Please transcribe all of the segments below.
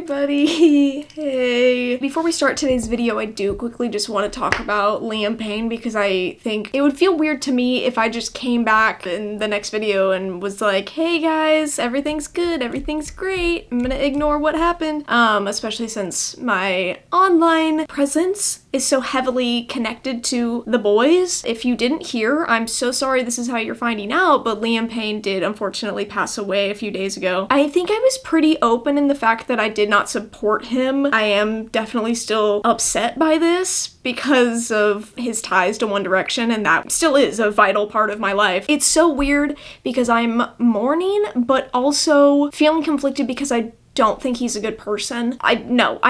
everybody. Hey. Before we start today's video, I do quickly just want to talk about Liam Payne because I think it would feel weird to me if I just came back in the next video and was like, hey guys, everything's good, everything's great. I'm gonna ignore what happened. Especially since my online presence is so heavily connected to the boys. If you didn't hear, I'm so sorry this is how you're finding out, but Liam Payne did unfortunately pass away a few days ago. I think I was pretty open in the fact that I did not support him. I am definitely still upset by this because of his ties to One Direction, and that still is a vital part of my life. It's so weird because I'm mourning, but also feeling conflicted because I don't think he's a good person. I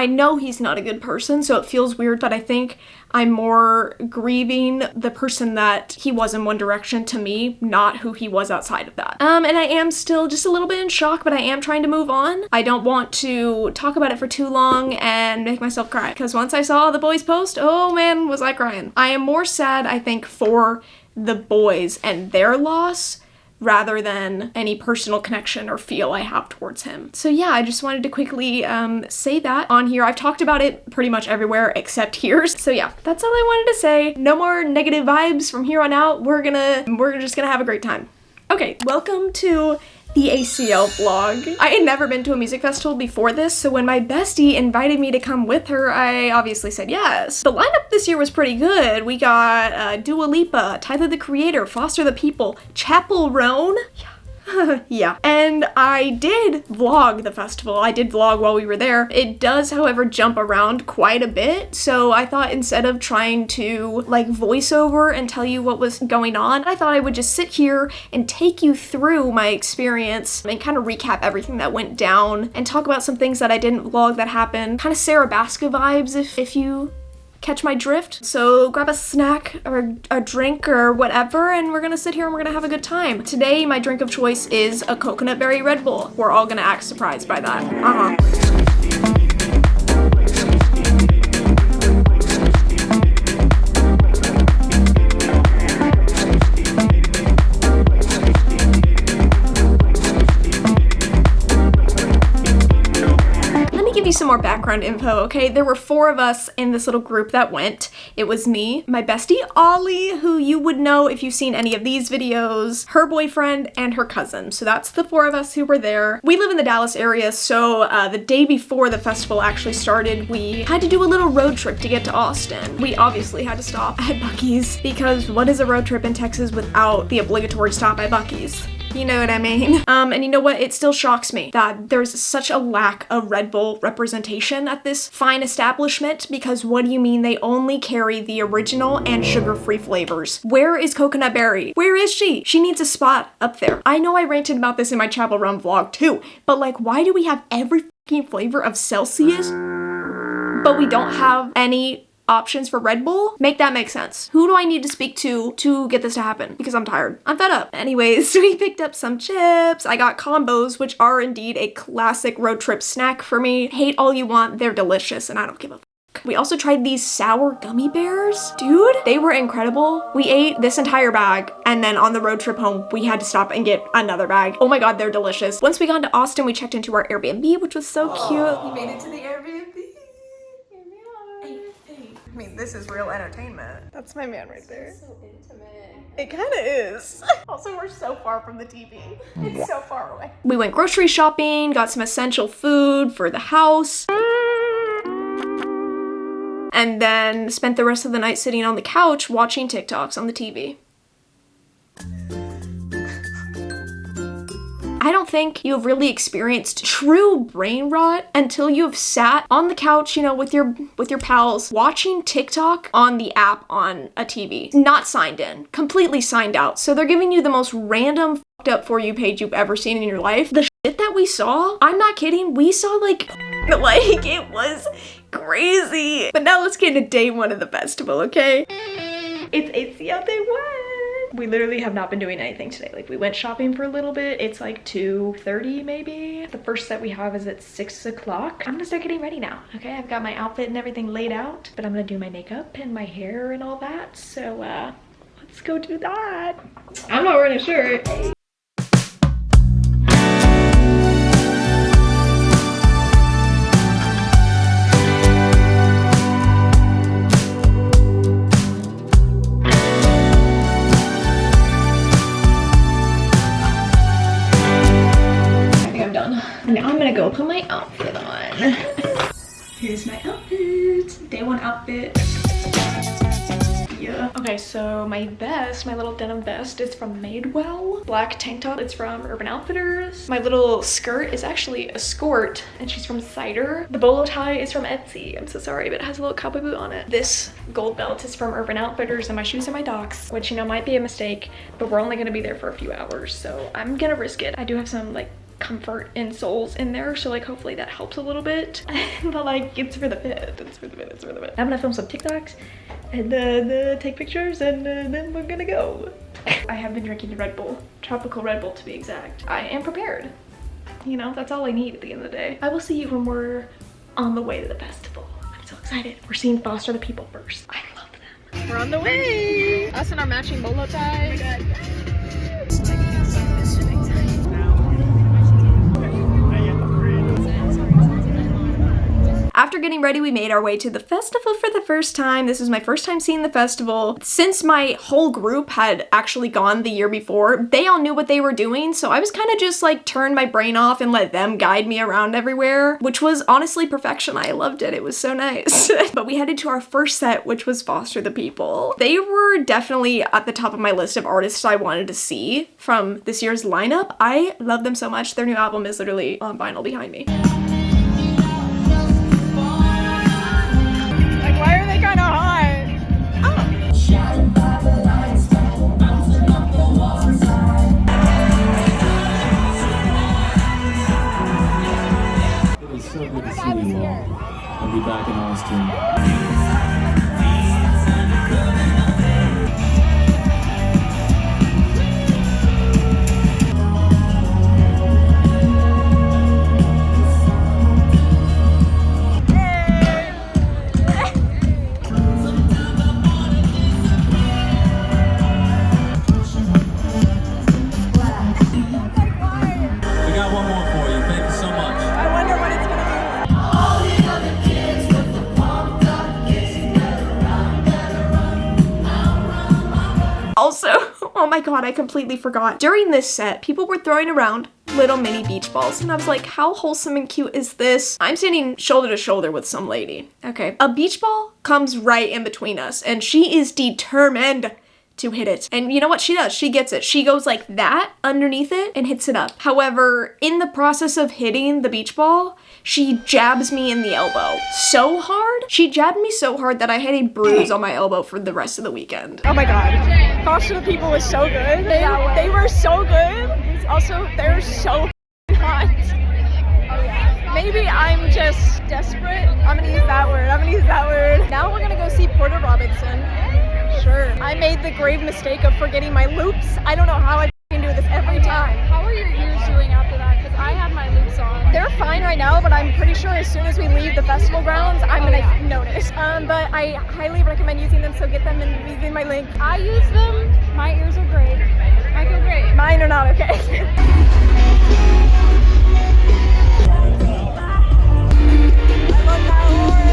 know he's not a good person, so it feels weird, but I think I'm more grieving the person that he was in One Direction to me, not who he was outside of that. And I am still just a little bit in shock, but I am trying to move on. I don't want to talk about it for too long and make myself cry, because once I saw the boys post, oh man, was I crying. I am more sad, I think, for the boys and their loss rather than any personal connection or feel I have towards him. So yeah, I just wanted to quickly say that on here. I've talked about it pretty much everywhere except here. So yeah, that's all I wanted to say. No more negative vibes from here on out. We're just gonna have a great time. Okay, welcome to the ACL vlog. I had never been to a music festival before this, so when my bestie invited me to come with her, I obviously said yes. The lineup this year was pretty good. We got Dua Lipa, Tyler the Creator, Foster the People, Chappell Roan. Yeah, and I did vlog the festival. I did vlog while we were there. It does, however, jump around quite a bit, so I thought instead of trying to like voice over and tell you what was going on, I thought I would just sit here and take you through my experience and kind of recap everything that went down and talk about some things that I didn't vlog that happened. Kind of Sarah Baska vibes if you catch my drift. So grab a snack or a drink or whatever, and we're gonna sit here and we're gonna have a good time. Today, my drink of choice is a coconut berry Red Bull. We're all gonna act surprised by that. Some more background info, okay? There were 4 of us in this little group that went. It was me, my bestie Ollie, who you would know if you've seen any of these videos, her boyfriend, and her cousin. So that's the 4 of us who were there. We live in the Dallas area, so the day before the festival actually started, we had to do a little road trip to get to Austin. We obviously had to stop at Buc-ee's, because what is a road trip in Texas without the obligatory stop at Buc-ee's? You know what I mean? And you know what? It still shocks me that there's such a lack of Red Bull representation at this fine establishment, because what do you mean they only carry the original and sugar-free flavors? Where is Coconut Berry? Where is she? She needs a spot up there. I know I ranted about this in my Chappell Roan vlog too, but like, why do we have every fucking flavor of Celsius, but we don't have any options for Red Bull? Make that make sense. Who do I need to speak to get this to happen? Because I'm tired. I'm fed up. Anyways, we picked up some chips. I got combos, which are indeed a classic road trip snack for me. Hate all you want. They're delicious, and I don't give a fuck. We also tried these sour gummy bears. Dude, they were incredible. We ate this entire bag, and then on the road trip home, we had to stop and get another bag. Oh my god, they're delicious. Once we got to Austin, we checked into our Airbnb, which was so cute. We made it to the Airbnb. I mean, this is real entertainment. That's my man right there. So intimate. It kind of is. Also, we're so far from the TV. It's so far away. We went grocery shopping, got some essential food for the house, and then spent the rest of the night sitting on the couch watching TikToks on the TV. I don't think you've really experienced true brain rot until you've sat on the couch, you know, with your pals, watching TikTok on the app on a TV. Not signed in, completely signed out. So they're giving you the most random fucked up For You page you've ever seen in your life. The shit that we saw, I'm not kidding, we saw like it was crazy. But now let's get into day 1 of the festival, okay? It's ACL day 1. We literally have not been doing anything today. Like, we went shopping for a little bit. It's like 2:30 maybe. The first set we have is at 6 o'clock. I'm gonna start getting ready now, okay? I've got my outfit and everything laid out, but I'm gonna do my makeup and my hair and all that. So let's go do that. I'm not wearing a shirt. my outfit on. Here's my outfit. Day one outfit. Yeah. Okay, so my vest, my little denim vest is from Madewell. Black tank top, it's from Urban Outfitters. My little skirt is actually a skirt and she's from Cider. The bolo tie is from Etsy. I'm so sorry, but it has a little cowboy boot on it. This gold belt is from Urban Outfitters and my shoes are my Docs, which, you know, might be a mistake, but we're only gonna be there for a few hours, so I'm gonna risk it. I do have some like comfort insoles in there, so like hopefully that helps a little bit. But like it's for the fit, it's for the fit, it's for the fit. I'm gonna film some TikToks and take pictures and then we're gonna go. I have been drinking Red Bull, tropical Red Bull to be exact. I am prepared. You know, that's all I need at the end of the day. I will see you when we're on the way to the festival. I'm so excited. We're seeing Foster the People first. I love them. We're on the way. Us and our matching bolo ties. Oh my God. After getting ready, we made our way to the festival for the first time. This was my first time seeing the festival. Since my whole group had actually gone the year before, they all knew what they were doing, so I was kind of just like turned my brain off and let them guide me around everywhere, which was honestly perfection. I loved it. It was so nice. But we headed to our first set, which was Foster the People. They were definitely at the top of my list of artists I wanted to see from this year's lineup. I love them so much. Their new album is literally on vinyl behind me. Why are they kind of hot? It was so good to see you all. I'll be back in Austin. Also, oh my God, I completely forgot. During this set, people were throwing around little mini beach balls, and I was like, how wholesome and cute is this? I'm standing shoulder to shoulder with some lady. Okay, a beach ball comes right in between us, and she is determined to hit it. And you know what she does? She gets it. She goes like that underneath it and hits it up. However, in the process of hitting the beach ball, she jabs me in the elbow so hard. She jabbed me so hard that I had a bruise on my elbow for the rest of the weekend. Oh my God. Foster the People was so good. They were so good. Also, they're so hot. Maybe I'm just desperate. I'm gonna use that word. Now we're gonna go see Porter Robinson. Sure. I made the grave mistake of forgetting my loops. I don't know how I do this every time. How are your ears doing after that? Because I have my loops on. They're fine right now, but I'm pretty sure as soon as we leave the festival grounds, I'm gonna notice. But I highly recommend using them, so get them and using my link. I use them. My ears are great. I feel great. Mine are not okay. I love that horn.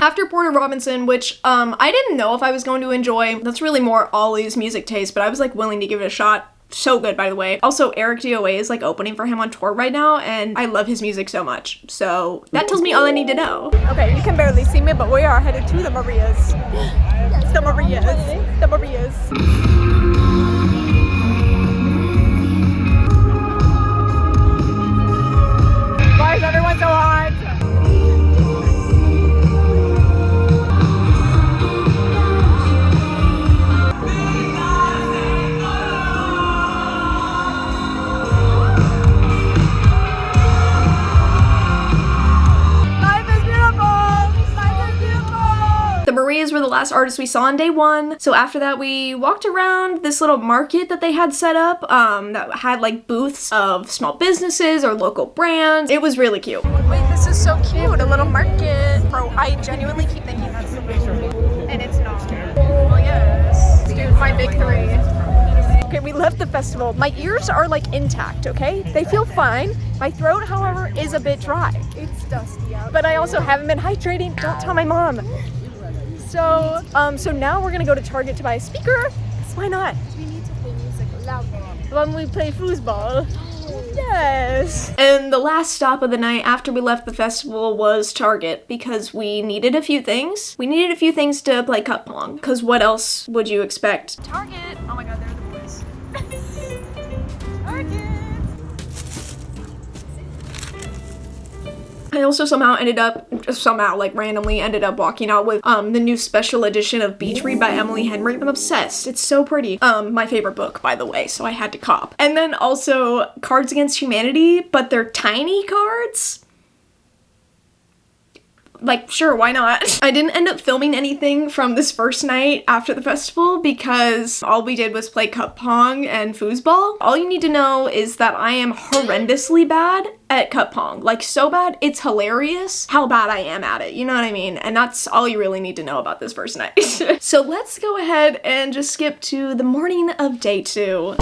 After Porter Robinson, which I didn't know if I was going to enjoy. That's really more Ollie's music taste, but I was like willing to give it a shot. So good, by the way. Also, Eric DOA is like opening for him on tour right now, and I love his music so much. So that tells me all I need to know. Okay, you can barely see me, but we are headed to the Marias. Yes, the Marias. The Marias. Why is everyone so hot? The Marias were the last artists we saw on day one. So after that, we walked around this little market that they had set up that had like booths of small businesses or local brands. It was really cute. Wait, this is so cute. A little market. Bro, I genuinely keep thinking that's the picture. And it's not. Well, yes. Dude, my big three. Okay, Okay, we left the festival. My ears are like intact, okay? They feel fine. My throat, however, is a bit dry. It's dusty out. But I also haven't been hydrating. Don't tell my mom. So now we're gonna go to Target to buy a speaker. 'Cause why not? We need to play music loud when we play foosball. Yes. And the last stop of the night after we left the festival was Target because we needed a few things. We needed a few things to play cup pong, because what else would you expect? Target. Oh my god, they're the boys. Target. I also randomly ended up walking out with the new special edition of Beach Read by Emily Henry. I'm obsessed. It's so pretty. My favorite book, by the way, so I had to cop. And then also Cards Against Humanity, but they're tiny cards. Like, sure, why not? I didn't end up filming anything from this first night after the festival because all we did was play cup pong and foosball. All you need to know is that I am horrendously bad at cup pong. Like, so bad, it's hilarious how bad I am at it, you know what I mean? And that's all you really need to know about this first night. So let's go ahead and just skip to the morning of day 2.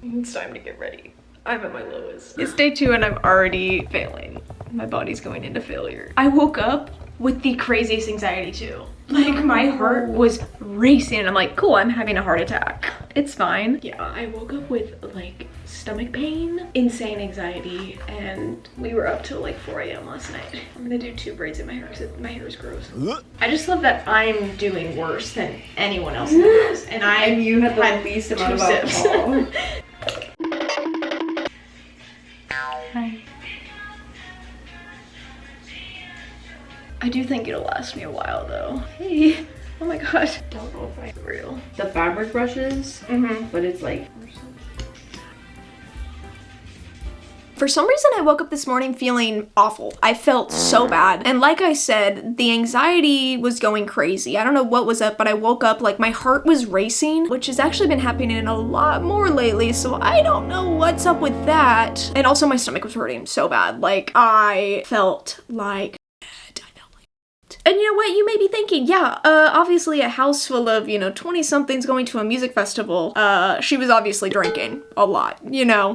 It's time to get ready. I'm at my lowest. It's day 2 and I'm already failing. My body's going into failure. I woke up with the craziest anxiety too. Like, my heart was racing and I'm like, cool, I'm having a heart attack. It's fine. Yeah, I woke up with like stomach pain, insane anxiety, and we were up till like 4 a.m. last night. I'm gonna do 2 braids in my hair because my hair is gross. I just love that I'm doing worse than anyone else in the house. And you have the least amount of alcohol. Hi. I do think it'll last me a while though. Hey. Oh my god. Don't know if I'm real. The fabric brushes, but it's like... For some reason, I woke up this morning feeling awful. I felt so bad. And like I said, the anxiety was going crazy. I don't know what was up, but I woke up like my heart was racing, which has actually been happening a lot more lately. So I don't know what's up with that. And also my stomach was hurting so bad. Like, I felt like... And you know what, you may be thinking, yeah, obviously a house full of, 20-somethings going to a music festival, she was obviously drinking a lot.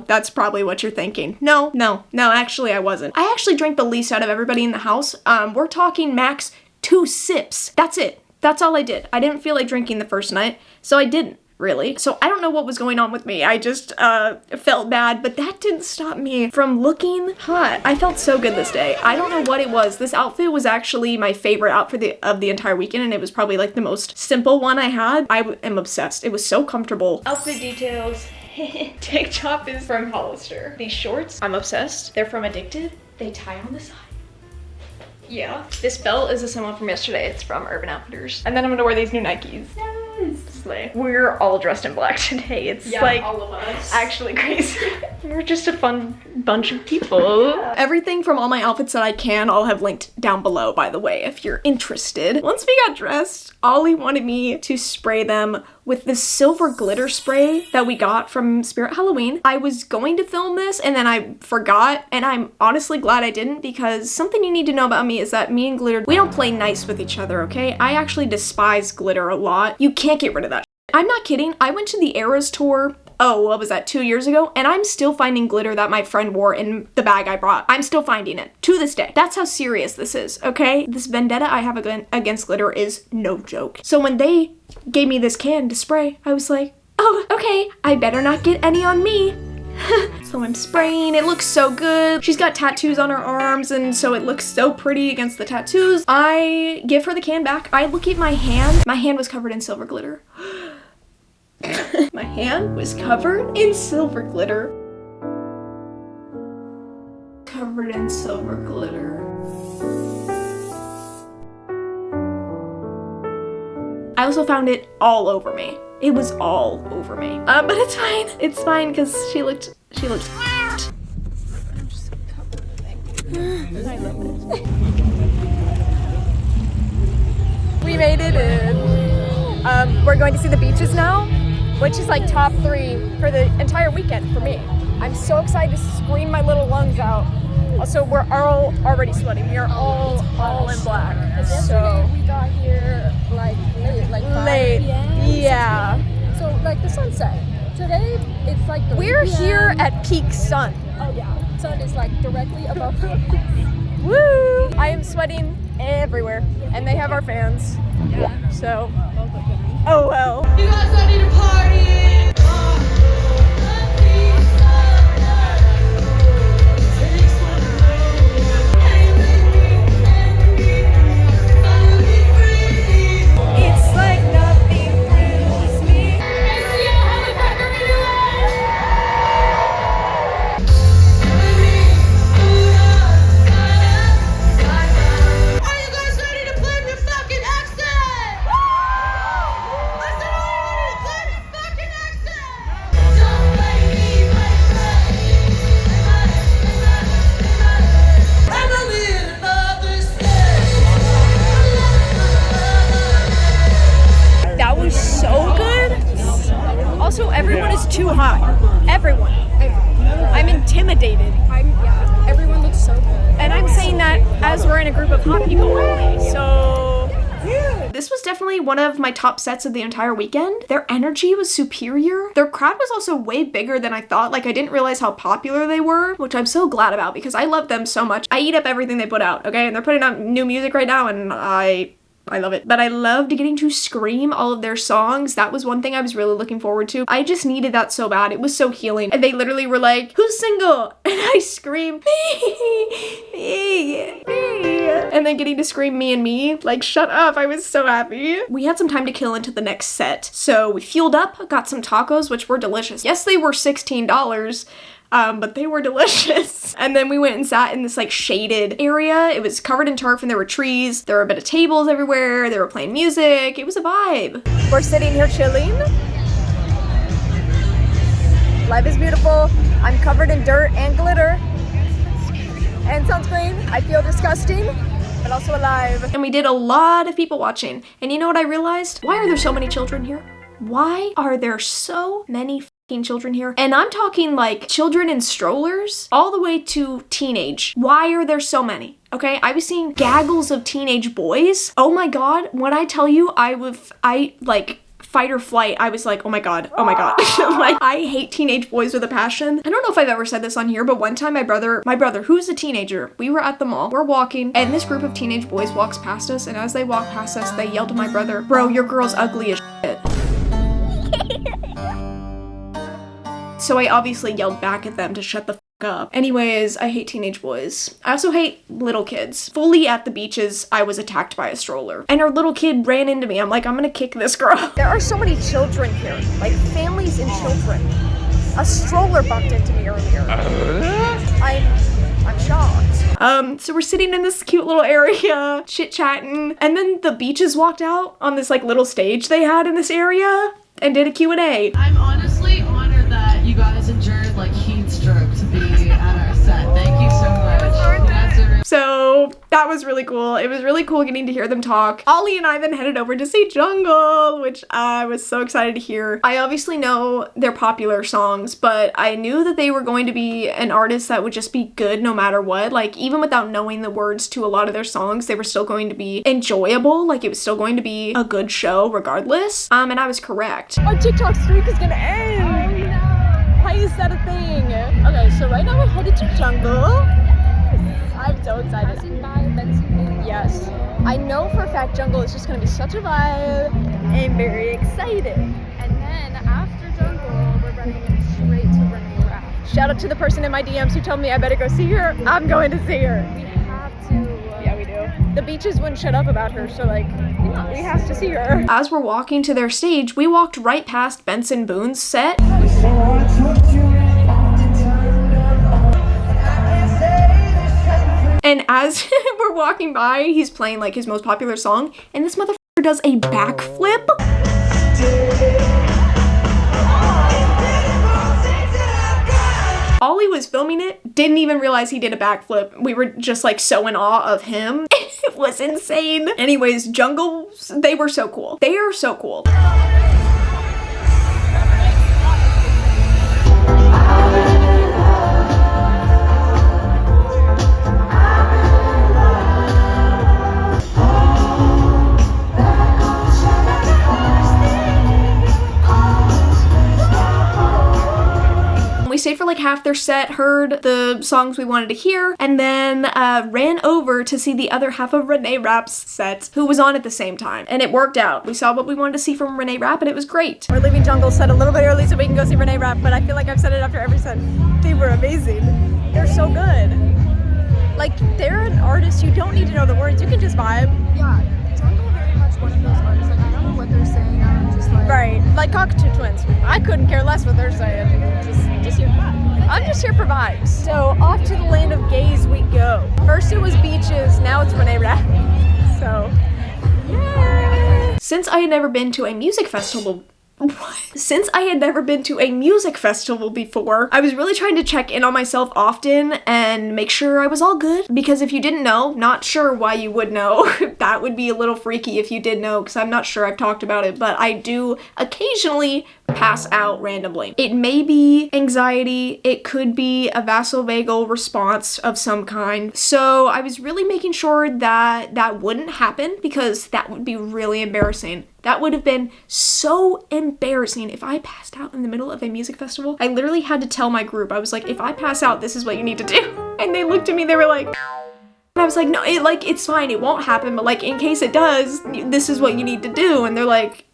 That's probably what you're thinking. No, actually I wasn't. I actually drank the least out of everybody in the house. We're talking max 2 sips. That's it. That's all I did. I didn't feel like drinking the first night, so I didn't. Really. So I don't know what was going on with me. I just felt bad, but that didn't stop me from looking hot. I felt so good this day. I don't know what it was. This outfit was actually my favorite outfit of the entire weekend, and it was probably like the most simple one I had. I am obsessed. It was so comfortable. Outfit details. Tank top is from Hollister. These shorts, I'm obsessed. They're from Addicted. They tie on the side. Yeah. This belt is a similar from yesterday. It's from Urban Outfitters. And then I'm gonna wear these new Nikes. Slay. We're all dressed in black today. It's like all of us. Actually crazy. We're just a fun bunch of people. Yeah. Everything from all my outfits that I can, I'll have linked down below, by the way, if you're interested. Once we got dressed, Ollie wanted me to spray them with this silver glitter spray that we got from Spirit Halloween. I was going to film this and then I forgot, and I'm honestly glad I didn't, because something you need to know about me is that me and glitter, we don't play nice with each other, okay? I actually despise glitter a lot. You can't get rid of that. I'm not kidding. I went to the Eras tour, what was that, 2 years ago? And I'm still finding glitter that my friend wore in the bag I brought. I'm still finding it to this day. That's how serious this is, okay? This vendetta I have against glitter is no joke. So when they gave me this can to spray, I was like, oh, okay, I better not get any on me. So I'm spraying. It looks so good. She's got tattoos on her arms, and so it looks so pretty against the tattoos. I give her the can back. I look at my hand. My hand was covered in silver glitter. My hand was covered in silver glitter. Covered in silver glitter. I also found it all over me. It was all over me. But it's fine. It's fine because she looked I'm just covered in I love it. We made it in. We're going to see the beaches now, which is like top 3 for the entire weekend for me. I'm so excited to scream my little lungs out. Also, we're all already sweating. We are all in black. Yesterday we got here like late, like 5 p.m. Yeah. So like the sunset. Today it's like 3 We're p.m. here at peak sun. Oh yeah, sun is like directly above us. Woo! I am sweating everywhere, and they have our fans. Yeah. So, oh well. You guys ready to party? It's like nothing thrills me. ACL, how the fuck are we doing? Are you guys ready to play your fucking accent? I said, are you ready to play your fucking accent? Don't make me wait. I'm a little of this That was so good. Also, everyone is too hot. Everyone. I'm intimidated. Everyone looks so good. And I'm saying that as we're in a group of hot people only, so... This was definitely one of my top sets of the entire weekend. Their energy was superior. Their crowd was also way bigger than I thought. Like, I didn't realize how popular they were, which I'm so glad about because I love them so much. I eat up everything they put out, okay? And they're putting out new music right now, and I love it. But I loved getting to scream all of their songs. That was one thing I was really looking forward to. I just needed that so bad. It was so healing. And they literally were like, who's single? And I screamed, me. And then getting to scream me and me, like, shut up. I was so happy. We had some time to kill into the next set. So we fueled up, got some tacos, which were delicious. Yes, they were $16. But they were delicious. And then we went and sat in this like shaded area. It was covered in turf and there were trees. There were a bit of tables everywhere. They were playing music. It was a vibe. We're sitting here chilling. Life is beautiful. I'm covered in dirt and glitter and sunscreen. I feel disgusting, but also alive. And we did a lot of people watching. And you know what I realized? Why are there so many children here? Why are there so many children here? And I'm talking like children in strollers all the way to teenage. Why are there so many? Okay, I was seeing gaggles of teenage boys. Oh my god, when I tell you I like fight or flight, I was like, oh my god. Like, I hate teenage boys with a passion. I don't know if I've ever said this on here, but one time my brother, who's a teenager, we were at the mall, we're walking, and this group of teenage boys walks past us, and as they walk past us, they yelled to my brother, bro, your girl's ugly as shit. So I obviously yelled back at them to shut the f up. Anyways, I hate teenage boys. I also hate little kids. Fully at the beaches, I was attacked by a stroller. And our little kid ran into me. I'm like, I'm gonna kick this girl. There are so many children here. Like, families and children. A stroller bumped into me earlier. I'm shocked. So we're sitting in this cute little area, chit-chatting, and then the beaches walked out on this like little stage they had in this area and did a Q&A. I'm honestly honored that you guys endured like heat stroke to be at our set. Thank you so much. So that was really cool. It was really cool getting to hear them talk. Ollie and I then headed over to see Jungle, which I was so excited to hear. I obviously know their popular songs, but I knew that they were going to be an artist that would just be good no matter what. Like, even without knowing the words to a lot of their songs, they were still going to be enjoyable. Like, it was still going to be a good show regardless. And I was correct. Our TikTok streak is gonna end. Oh no. Why is that a thing? Okay, so right now we're headed to Jungle. I'm so excited. Yes. I know for a fact Jungle is just gonna be such a vibe and very excited. And then after Jungle, we're running straight to Renee Rapp. Shout out to the person in my DMs who told me I better go see her. I'm going to see her. We have to. Yeah, we do. The beaches wouldn't shut up about her, so like, we have to see her. As we're walking to their stage, we walked right past Benson Boone's set. And as we're walking by, he's playing like his most popular song, and this motherfucker does a backflip. Ollie was filming it, didn't even realize he did a backflip. We were just like so in awe of him. It was insane. Anyways, Jungle, they were so cool. They are so cool. like half their set, heard the songs we wanted to hear, and then ran over to see the other half of Renee Rapp's set, who was on at the same time. And it worked out. We saw what we wanted to see from Renee Rapp, and it was great. We're leaving Jungle set a little bit early so we can go see Renee Rapp, but I feel like I've said it after every set. They were amazing. They're so good. Like, they're an artist, you don't need to know the words, you can just vibe. Yeah, Jungle very much one of those artists. Like, I don't know what they're saying. I'm just like... Right, like Cockatoo Twins. I couldn't care less what they're saying. Just here for vibes. I'm just here for vibes. So, off to the land of gays we go. First it was beaches, now it's Renee Rapp. So, yeah. Since I had never been to a music festival Since I had never been to a music festival before, I was really trying to check in on myself often and make sure I was all good. Because if you didn't know, not sure why you would know, that would be a little freaky if you did know, because I'm not sure I've talked about it, but I do occasionally pass out randomly. It may be anxiety, it could be a vasovagal response of some kind. So I was really making sure that that wouldn't happen, because that would be really embarrassing. That would have been so embarrassing if I passed out in the middle of a music festival. I literally had to tell my group, I was like, if I pass out, this is what you need to do. And they looked at me, they were like, and I was like, no, it's fine, it won't happen, but like, in case it does, this is what you need to do. And they're like,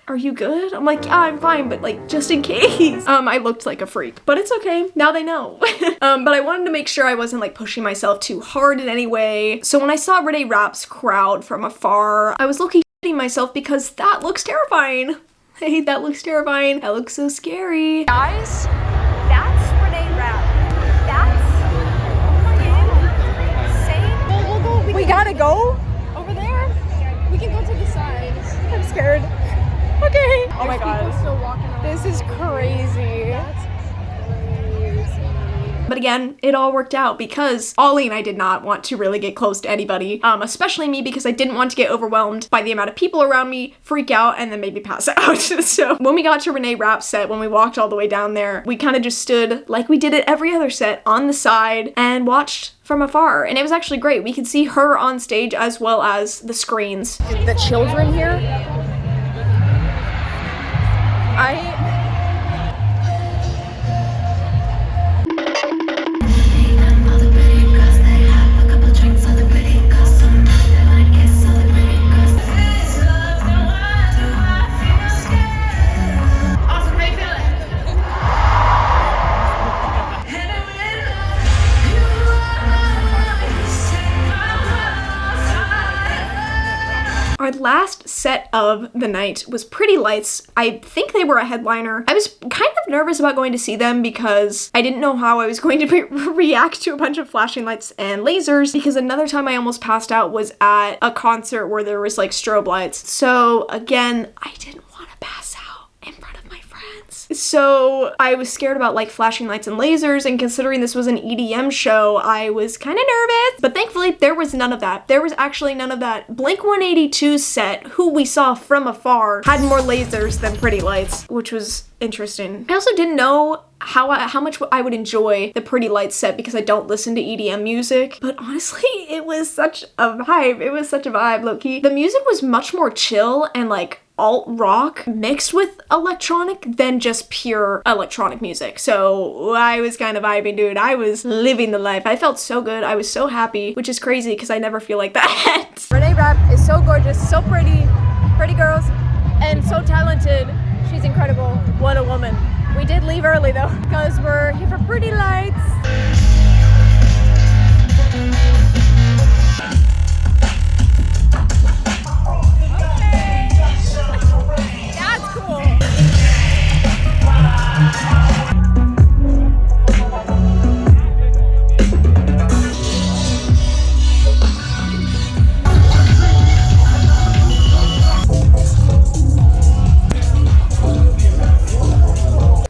are you good? I'm like, yeah, I'm fine, but like, just in case. I looked like a freak, but it's okay. Now they know. But I wanted to make sure I wasn't like pushing myself too hard in any way. So when I saw Renee Rapp's crowd from afar, I was low-key shitting myself because that looks terrifying. Hey, that looks terrifying. That looks so scary. Guys, that's Renee Rapp. That's insane. We gotta go Over there? We can go to the side. I'm scared. Okay. Oh my People god. still walking around. This is crazy. That's crazy. But again, it all worked out because Ollie and I did not want to really get close to anybody, especially me, because I didn't want to get overwhelmed by the amount of people around me, freak out, and then maybe pass out. So when we got to Renee Rapp's set, when we walked all the way down there, we kind of just stood like we did at every other set on the side and watched from afar. And it was actually great. We could see her on stage as well as the screens. The children here, Our last set of the night was Pretty Lights. I think they were a headliner. I was kind of nervous about going to see them because I didn't know how I was going to react to a bunch of flashing lights and lasers, because another time I almost passed out was at a concert where there was like strobe lights. So again, I didn't want to pass out in front of my friends. So I was scared about like flashing lights and lasers, and considering this was an EDM show, I was kind of nervous, but thankfully there was none of that. There was actually none of that. Blink-182's set, who we saw from afar, had more lasers than Pretty Lights, which was interesting. I also didn't know how much I would enjoy the Pretty Lights set because I don't listen to EDM music, but honestly, it was such a vibe. It was such a vibe, low-key. The music was much more chill and like alt rock mixed with electronic than just pure electronic music. So I was kind of vibing, dude. I was living the life. I felt so good. I was so happy, which is crazy because I never feel like that. Renee Rapp is so gorgeous, so pretty girls, and so talented. She's incredible. What a woman. We did leave early though, because we're here for Pretty Lights.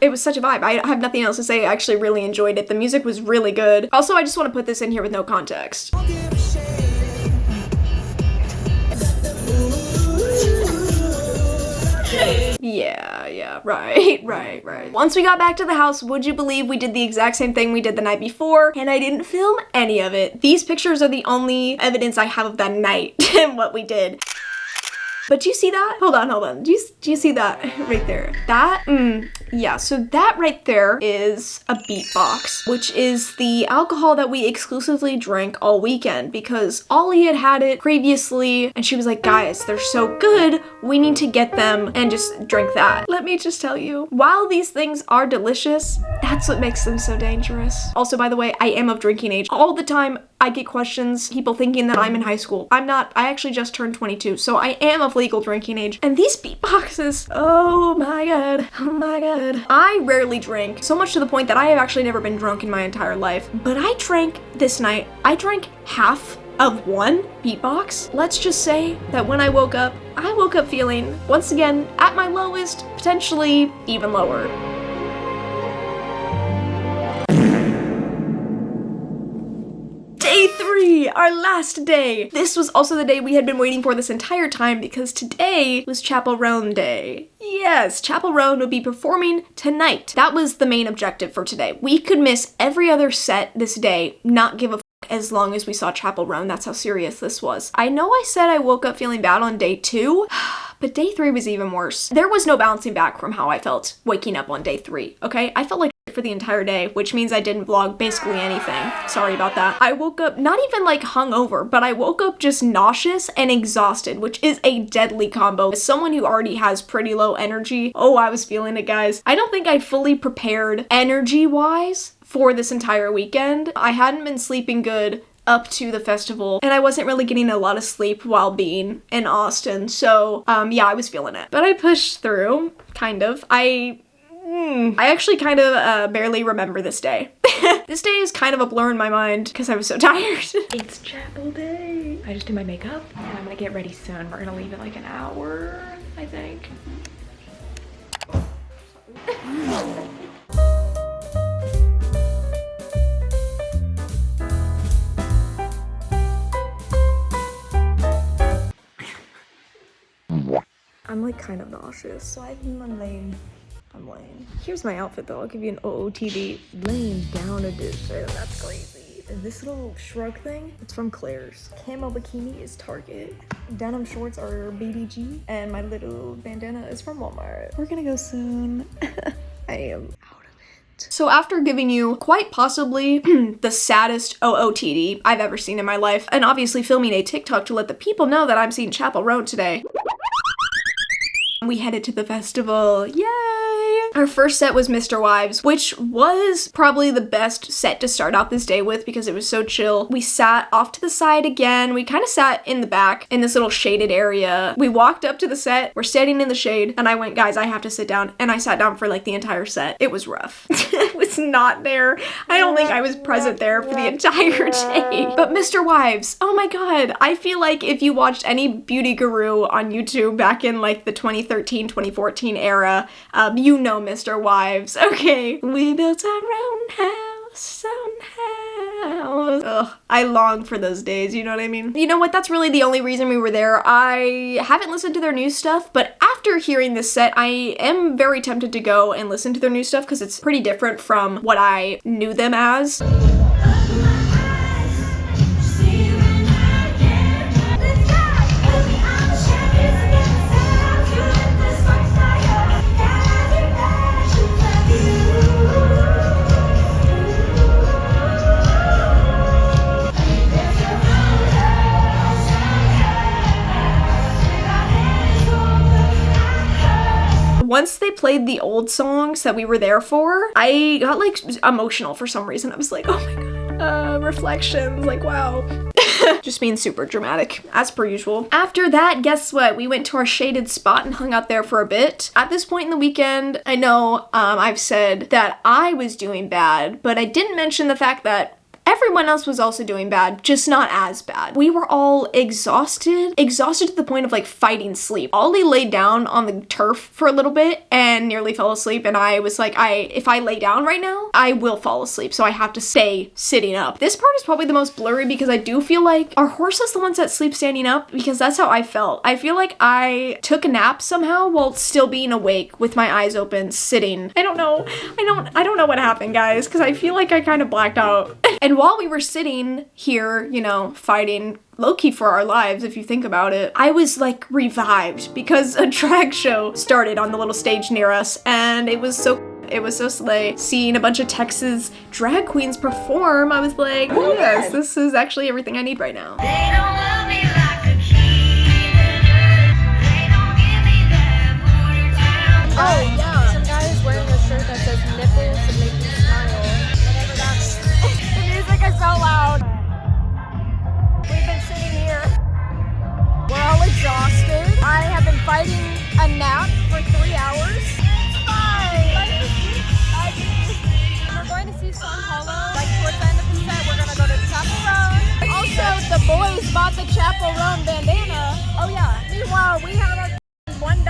It was such a vibe. I have nothing else to say. I actually really enjoyed it. The music was really good. Also, I just want to put this in here with no context. Yeah, right. Once we got back to the house, would you believe we did the exact same thing we did the night before, and I didn't film any of it. These pictures are the only evidence I have of that night and what we did. But do you see that? Hold on. Do you see that right there? That, yeah, so that right there is a beatbox, which is the alcohol that we exclusively drank all weekend because Ollie had it previously and she was like, guys, they're so good, we need to get them and just drink that. Let me just tell you, while these things are delicious, that's what makes them so dangerous. Also, by the way, I am of drinking age. All the time, I get questions, people thinking that I'm in high school. I'm not. I actually just turned 22, so I am of legal drinking age. And these beatboxes, oh my god, oh my god. I rarely drink, so much to the point that I have actually never been drunk in my entire life. But I drank this night, I drank half of one beatbox. Let's just say that when I woke up feeling, once again, at my lowest, potentially even lower. Day 3, our last day. This was also the day we had been waiting for this entire time because today was Chappell Roan Day. Yes, Chappell Roan would be performing tonight. That was the main objective for today. We could miss every other set this day, not give a as long as we saw Chappell Roan. That's how serious this was. I know I said I woke up feeling bad on day 2, but day 3 was even worse. There was no bouncing back from how I felt waking up on day 3, okay? I felt like for the entire day, which means I didn't vlog basically anything. Sorry about that. I woke up not even like hungover, but I woke up just nauseous and exhausted, which is a deadly combo. As someone who already has pretty low energy, oh, I was feeling it, guys. I don't think I fully prepared energy-wise for this entire weekend. I hadn't been sleeping good up to the festival, and I wasn't really getting a lot of sleep while being in Austin, so yeah, I was feeling it. But I pushed through, kind of. I actually kind of barely remember this day. This day is kind of a blur in my mind because I was so tired. It's Chappell Day. I just did my makeup and I'm gonna get ready soon. We're gonna leave in like an hour, I think. I'm like kind of nauseous, so I'm laying. Here's my outfit though, I'll give you an OOTD. Laying down a dish, that's crazy. And this little shrug thing, it's from Claire's. Camo bikini is Target. Denim shorts are BDG. And my little bandana is from Walmart. We're gonna go soon. I am out of it. So after giving you quite possibly the saddest OOTD I've ever seen in my life, and obviously filming a TikTok to let the people know that I'm seeing Chappell Roan today, we headed to the festival. Yay! Our first set was Mr. Wives, which was probably the best set to start out this day with because it was so chill. We sat off to the side again. We kind of sat in the back in this little shaded area. We walked up to the set. We're standing in the shade and I went, guys, I have to sit down. And I sat down for like the entire set. It was rough. I was not there. I don't think I was present there for the entire day. But Mr. Wives, oh my god. I feel like if you watched any beauty guru on YouTube back in like the 2013, 2014 era, you know Mr. Wives. Okay, we built our own house somehow. Ugh, I long for those days, you know what I mean? You know what, that's really the only reason we were there. I haven't listened to their new stuff, but after hearing this set, I am very tempted to go and listen to their new stuff because it's pretty different from what I knew them as. Once they played the old songs that we were there for, I got like emotional for some reason. I was like, oh my god, reflections, like wow. Just being super dramatic, as per usual. After that, guess what? We went to our shaded spot and hung out there for a bit. At this point in the weekend, I know I've said that I was doing bad, but I didn't mention the fact that everyone else was also doing bad, just not as bad. We were all exhausted to the point of like fighting sleep. Ollie laid down on the turf for a little bit and nearly fell asleep, and I was like, if I lay down right now, I will fall asleep, so I have to stay sitting up. This part is probably the most blurry because I do feel like our horses the ones that sleep standing up, because that's how I felt. I feel like I took a nap somehow while still being awake with my eyes open, sitting. I don't know. I don't know what happened, guys, because I feel like I kind of blacked out. And while we were sitting here, you know, fighting low-key for our lives, if you think about it, I was like revived because a drag show started on the little stage near us, and it was so slay. Seeing a bunch of Texas drag queens perform, I was like, oh yes, this is actually everything I need right now. They don't love me like a king. They don't give me that border town. Oh yeah. Some guy is wearing a shirt that says nipples that make me smile. Whatever that is. The music is so loud. We've been sitting here. We're all exhausted. I have been fighting a nap for 3 hours. We're going to see Sun Hollow. Like towards the end of the set, we're gonna go to Chappell Roan. Also, the boys bought the Chappell Roan bandana. Oh yeah. Meanwhile, we have our $1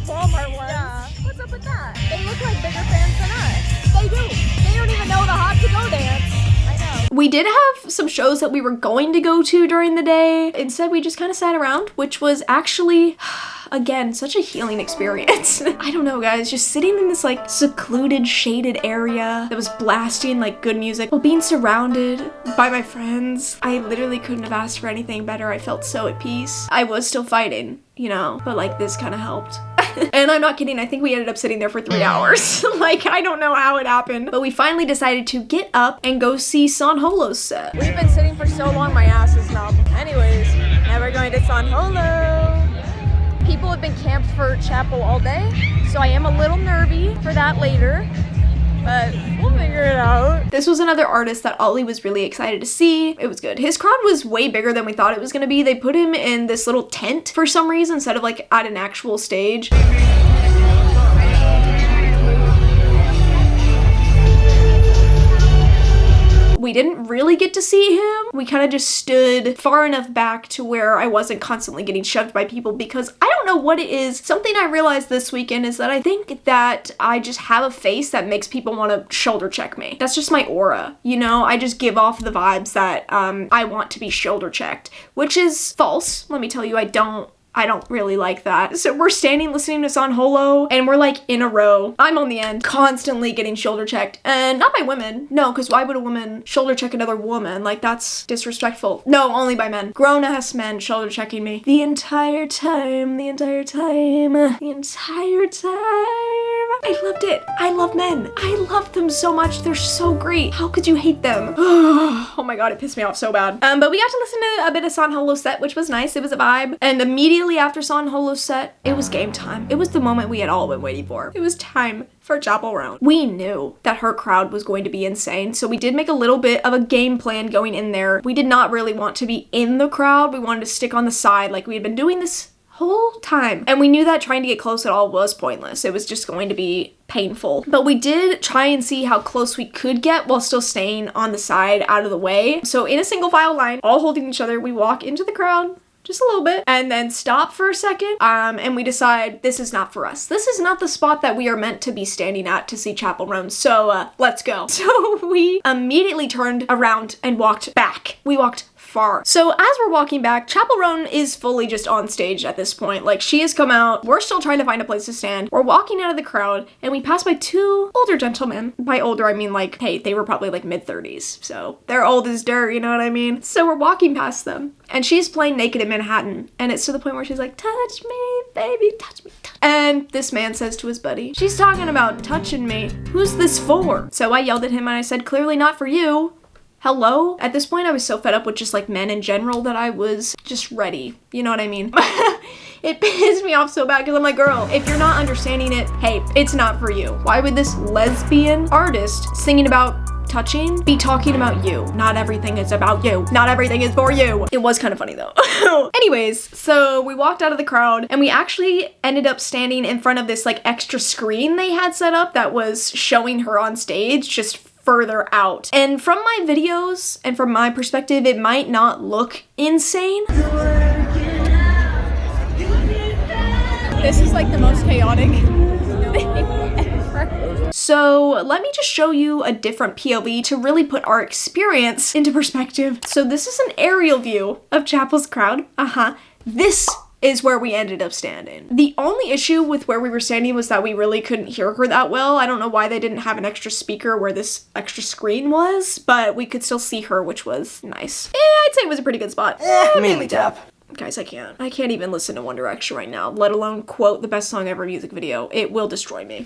Walmart ones. Yeah. What's up with that? They look like bigger fans than us. They do. They don't even know the hot to go dance. I know. We did have some shows that we were going to go to during the day. Instead, we just kind of sat around, which was actually, again, such a healing experience. I don't know, guys, just sitting in this like secluded, shaded area that was blasting like good music while being surrounded by my friends. I literally couldn't have asked for anything better. I felt so at peace. I was still fighting, you know, but like this kind of helped. And I'm not kidding, I think we ended up sitting there for 3 hours. Like, I don't know how it happened, but we finally decided to get up and go see San Holo's set. We've been sitting for so long, my ass is numb. Anyways, now we're going to San Holo. People have been camped for Chappell all day, so I am a little nervy for that later, but we'll figure it out. This was another artist that Ollie was really excited to see. It was good. His crowd was way bigger than we thought it was gonna be. They put him in this little tent for some reason instead of like at an actual stage. We didn't really get to see him. We kind of just stood far enough back to where I wasn't constantly getting shoved by people, because I don't know what it is. Something I realized this weekend is that I think that I just have a face that makes people want to shoulder check me. That's just my aura, you know? I just give off the vibes that I want to be shoulder checked, which is false. Let me tell you, I don't really like that. So we're standing listening to San Holo, and we're like in a row. I'm on the end, constantly getting shoulder checked. And not by women. No, because why would a woman shoulder check another woman? Like, that's disrespectful. No, only by men. Grown-ass men shoulder checking me. The entire time. I loved it. I love men. I love them so much. They're so great. How could you hate them? Oh my god, it pissed me off so bad. But we got to listen to a bit of San Holo's set, which was nice. It was a vibe. And immediately after San Holo's set, it was game time. It was the moment we had all been waiting for. It was time for Chappell Roan. We knew that her crowd was going to be insane, so we did make a little bit of a game plan going in there. We did not really want to be in the crowd. We wanted to stick on the side like we had been doing this whole time. And we knew that trying to get close at all was pointless. It was just going to be painful. But we did try and see how close we could get while still staying on the side out of the way. So in a single file line, all holding each other, we walk into the crowd, just a little bit, and then stop for a second, and we decide this is not for us. This is not the spot that we are meant to be standing at to see Chappell Roan, so let's go. So we immediately turned around and walked back. We walked far. So as we're walking back, Chappell Roan is fully just on stage at this point. Like, she has come out. We're still trying to find a place to stand. We're walking out of the crowd, and we pass by two older gentlemen. By older, I mean like, hey, they were probably like mid-30s, so they're old as dirt, you know what I mean? So we're walking past them, and she's playing Naked in Manhattan, and it's to the point where she's like, touch me, baby, touch me, touch me. And this man says to his buddy, she's talking about touching me. Who's this for? So I yelled at him, and I said, clearly not for you. Hello? At this point, I was so fed up with just like men in general that I was just ready. You know what I mean? It pissed me off so bad because I'm like, girl, if you're not understanding it, hey, it's not for you. Why would this lesbian artist singing about touching be talking about you? Not everything is about you. Not everything is for you. It was kind of funny though. Anyways, so we walked out of the crowd, and we actually ended up standing in front of this like extra screen they had set up that was showing her on stage, just further out. And from my videos and from my perspective, it might not look insane. This is like the most chaotic thing ever. So let me just show you a different POV to really put our experience into perspective. So this is an aerial view of Chappell's crowd. This is where we ended up standing. The only issue with where we were standing was that we really couldn't hear her that well. I don't know why they didn't have an extra speaker where this extra screen was, but we could still see her, which was nice. I'd say it was a pretty good spot. Mainly tap. Guys, I can't even listen to One Direction right now, let alone quote the best song ever music video. It will destroy me.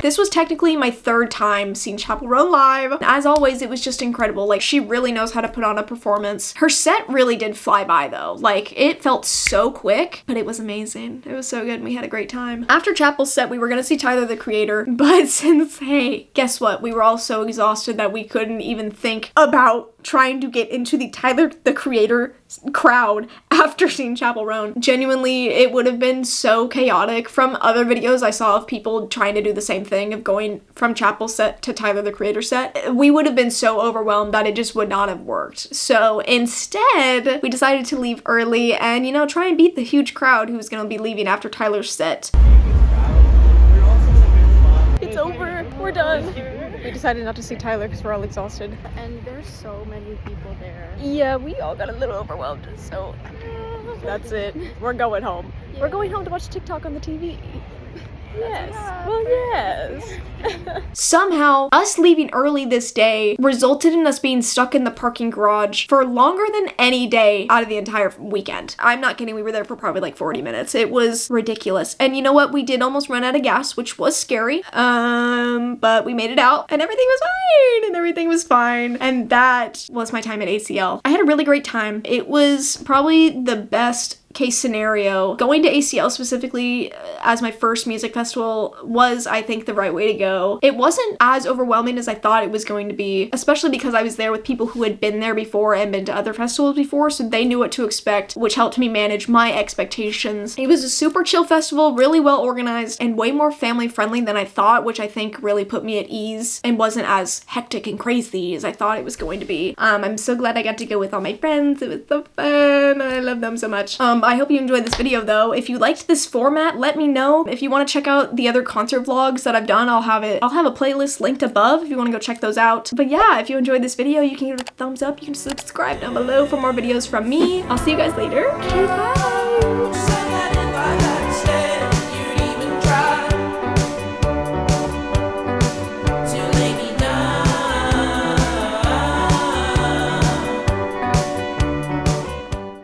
This was technically my third time seeing Chappell Roan live. As always, it was just incredible. Like, she really knows how to put on a performance. Her set really did fly by though. Like, it felt so quick, but it was amazing. It was so good and we had a great time. After Chappell's set, we were gonna see Tyler, the Creator, but since, hey, guess what? We were all so exhausted that we couldn't even think about trying to get into the Tyler, the Creator crowd after seeing Chappell Roan. Genuinely, it would have been so chaotic. From other videos I saw of people trying to do the same thing, of going from Chappell set to Tyler, the Creator set, we would have been so overwhelmed that it just would not have worked. So instead, we decided to leave early and, you know, try and beat the huge crowd who was gonna be leaving after Tyler's set. It's over. We're done. We decided not to see Tyler because we're all exhausted. And there's so many people there. Yeah, we all got a little overwhelmed, so that's it. We're going home. Yeah. We're going home to watch TikTok on the TV. Yes. Yeah, Well, yes. Somehow, us leaving early this day resulted in us being stuck in the parking garage for longer than any day out of the entire weekend. I'm not kidding, we were there for probably like 40 minutes. It was ridiculous. And you know what? We did almost run out of gas, which was scary. But we made it out and everything was fine. And that was my time at ACL. I had a really great time. It was probably the best case scenario. Going to ACL specifically as my first music festival was, I think, the right way to go. It wasn't as overwhelming as I thought it was going to be, especially because I was there with people who had been there before and been to other festivals before, so they knew what to expect, which helped me manage my expectations. It was a super chill festival, really well organized, and way more family friendly than I thought, which I think really put me at ease and wasn't as hectic and crazy as I thought it was going to be. I'm so glad I got to go with all my friends. It was so fun. I love them so much. I hope you enjoyed this video though. If you liked this format, let me know. If you want to check out the other concert vlogs that I've done, I'll have a playlist linked above if you want to go check those out. But yeah, if you enjoyed this video, you can give it a thumbs up. You can subscribe down below for more videos from me. I'll see you guys later. Okay, bye.